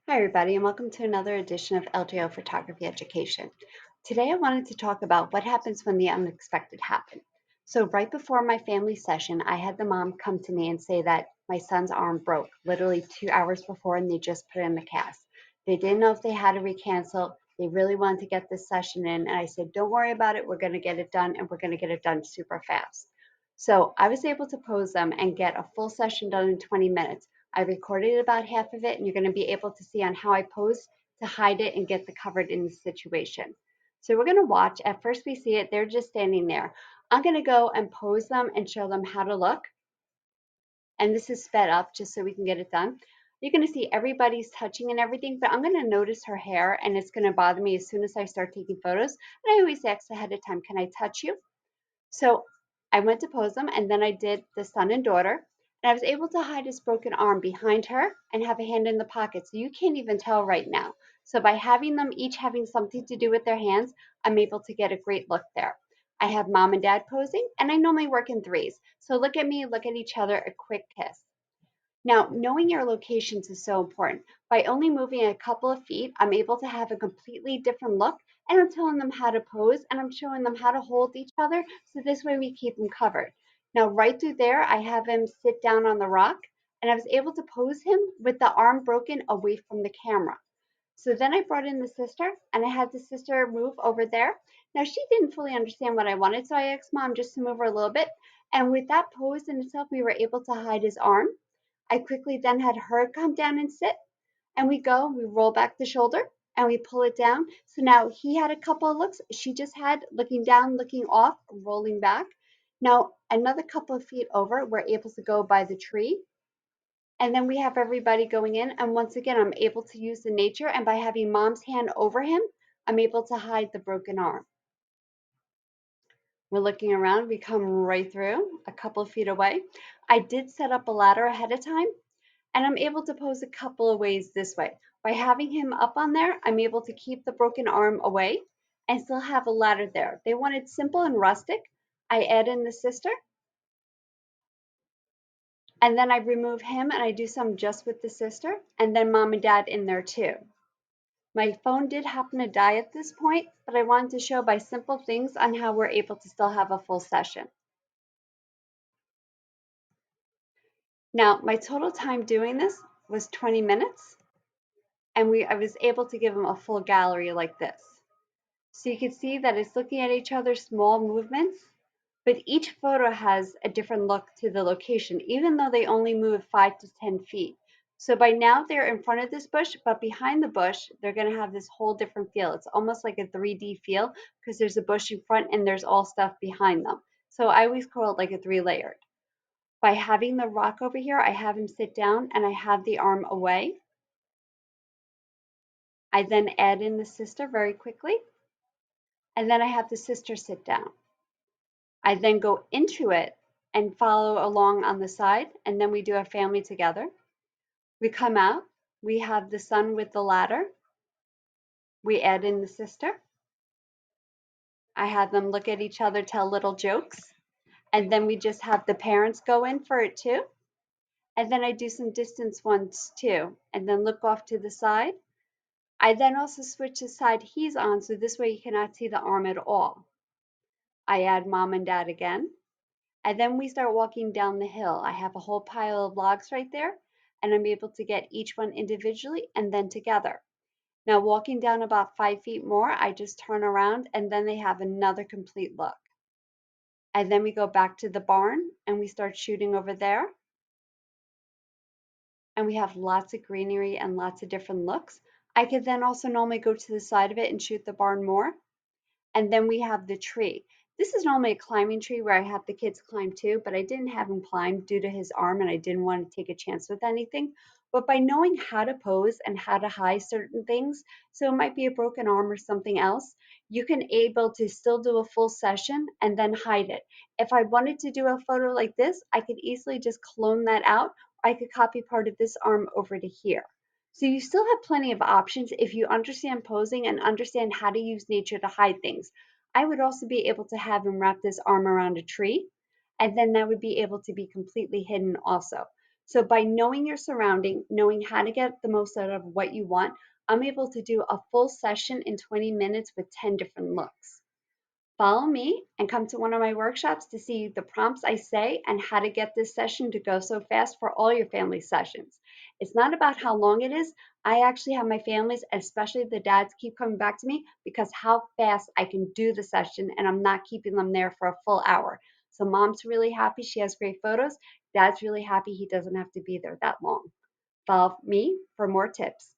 Hi, everybody, and welcome to another edition of LJO Photography Education. Today, I wanted to talk about what happens when the unexpected happens. So, right before my family session, I had the mom come to me and say that my son's arm broke literally 2 hours before, and they just put it in the cast. They didn't know if they had to recancel. They really wanted to get this session in, and I said, "Don't worry about it. We're going to get it done, and we're going to get it done super fast." So, I was able to pose them and get a full session done in 20 minutes. I recorded about half of it, and you're going to be able to see on how I pose to hide it and get the covered in the situation. So we're going to watch. At first we see it, they're just standing there. I'm going to go and pose them and show them how to look. And this is sped up just so we can get it done. You're going to see everybody's touching and everything, but I'm going to notice her hair, and it's going to bother me as soon as I start taking photos. And I always ask ahead of time, can I touch you? So I went to pose them, and then I did the son and daughter, and I was able to hide his broken arm behind her and have a hand in the pocket. So you can't even tell right now. So by having them each having something to do with their hands, I'm able to get a great look there. I have mom and dad posing, and I normally work in threes. So look at me, look at each other, a quick kiss. Now, knowing your locations is so important. By only moving a couple of feet, I'm able to have a completely different look, and I'm telling them how to pose, and I'm showing them how to hold each other, so this way we keep them covered. Now, right through there, I have him sit down on the rock, and I was able to pose him with the arm broken away from the camera. So then I brought in the sister, and I had the sister move over there. Now, she didn't fully understand what I wanted, so I asked mom just to move her a little bit. And with that pose in itself, we were able to hide his arm. I quickly then had her come down and sit, and we roll back the shoulder, and we pull it down. So now he had a couple of looks. She just had looking down, looking off, rolling back. Now, another couple of feet over, we're able to go by the tree. And then we have everybody going in. And once again, I'm able to use the nature. And by having mom's hand over him, I'm able to hide the broken arm. We're looking around. We come right through a couple of feet away. I did set up a ladder ahead of time, and I'm able to pose a couple of ways this way. By having him up on there, I'm able to keep the broken arm away and still have a ladder there. They wanted simple and rustic. I add in the sister, and then I remove him and I do some just with the sister, and then mom and dad in there too. My phone did happen to die at this point, but I wanted to show by simple things on how we're able to still have a full session. Now, my total time doing this was 20 minutes, and I was able to give them a full gallery like this. So you can see that it's looking at each other's small movements, but each photo has a different look to the location, even though they only move 5 to 10 feet. So by now they're in front of this bush, but behind the bush, they're going to have this whole different feel. It's almost like a 3D feel because there's a bush in front and there's all stuff behind them. So I always call it like a 3-layered. By having the rock over here, I have him sit down and I have the arm away. I then add in the sister very quickly, and then I have the sister sit down. I then go into it and follow along on the side, and then we do a family together. We come out, we have the son with the ladder, we add in the sister. I have them look at each other, tell little jokes, and then we just have the parents go in for it too. And then I do some distance ones too, and then look off to the side. I then also switch the side he's on, so this way you cannot see the arm at all. I add mom and dad again. And then we start walking down the hill. I have a whole pile of logs right there, and I'm able to get each one individually and then together. Now, walking down about 5 feet more, I just turn around and then they have another complete look. And then we go back to the barn and we start shooting over there. And we have lots of greenery and lots of different looks. I could then also normally go to the side of it and shoot the barn more. And then we have the tree. This is normally a climbing tree where I have the kids climb too, but I didn't have him climb due to his arm and I didn't want to take a chance with anything. But by knowing how to pose and how to hide certain things, so it might be a broken arm or something else, you can able to still do a full session and then hide it. If I wanted to do a photo like this, I could easily just clone that out. Or I could copy part of this arm over to here. So you still have plenty of options if you understand posing and understand how to use nature to hide things. I would also be able to have him wrap this arm around a tree, and then that would be able to be completely hidden also. So by knowing your surrounding, knowing how to get the most out of what you want, I'm able to do a full session in 20 minutes with 10 different looks. Follow me and come to one of my workshops to see the prompts I say and how to get this session to go so fast for all your family sessions. It's not about how long it is. I actually have my families, especially the dads, keep coming back to me because how fast I can do the session and I'm not keeping them there for a full hour. So mom's really happy. She has great photos. Dad's really happy he doesn't have to be there that long. Follow me for more tips.